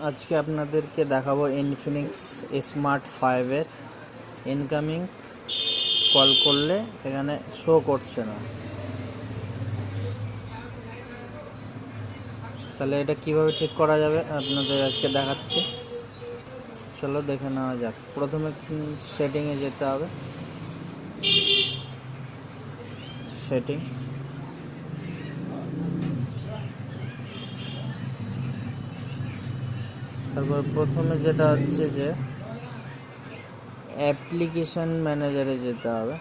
আজকে আপনাদেরকে দেখাবো ইনফিনিক্স স্মার্ট 5 এর ইনকামিং কল করলে এখানে শো করছে না। তাহলে এটা কিভাবে ঠিক করা যাবে আপনাদের আজকে দেখাচ্ছি। চলো দেখে নেওয়া যাক। প্রথমে সেটিংয়ে যেতে হবে, সেটিং, তারপর প্রথমে যেটা হচ্ছে যে অ্যাপ্লিকেশন ম্যানেজারে যেতে হবে,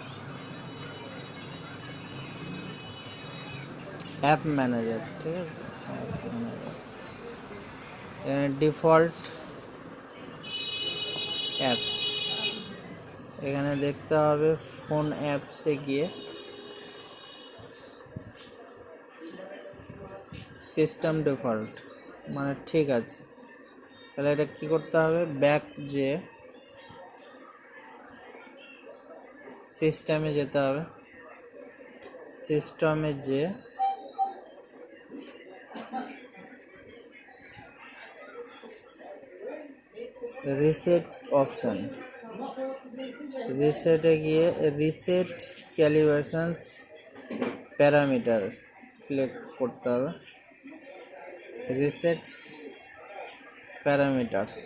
অ্যাপ ম্যানেজার, ঠিক আছে। অ্যাপ ম্যানেজার, এখানে ডিফল্ট অ্যাপস, এখানে দেখতে হবে ফোন অ্যাপসে গিয়ে সিস্টেম ডিফল্ট, মানে ঠিক আছে। তাহলে এটা কি করতে হবে, ব্যাক যে সিস্টেমে যেতে হবে, সিস্টেমে যে রিসেট অপশান, রিসেটে গিয়ে রিসেট ক্যালিব্রেশনস প্যারামিটার ক্লিক করতে হবে, রিসেট প্যারামিটার্স।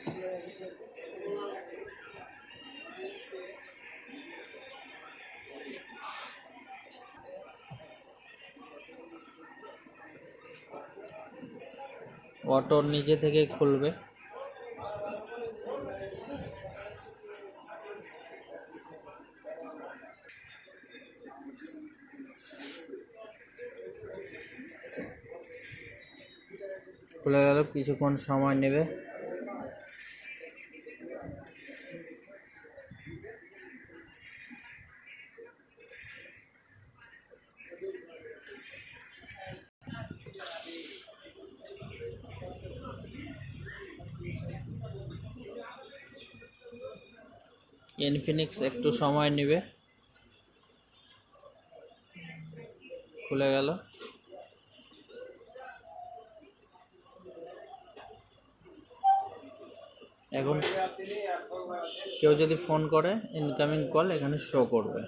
অটো নিজে থেকে খুলবে। খুলে গেল, কিছুক্ষণ সময় নেবে। ইনফিনিক্স একটু সময় নেবে। খুলে গেল। এখন কেউ যদি ফোন করে ইনকামিং কল এখানে শো করবে।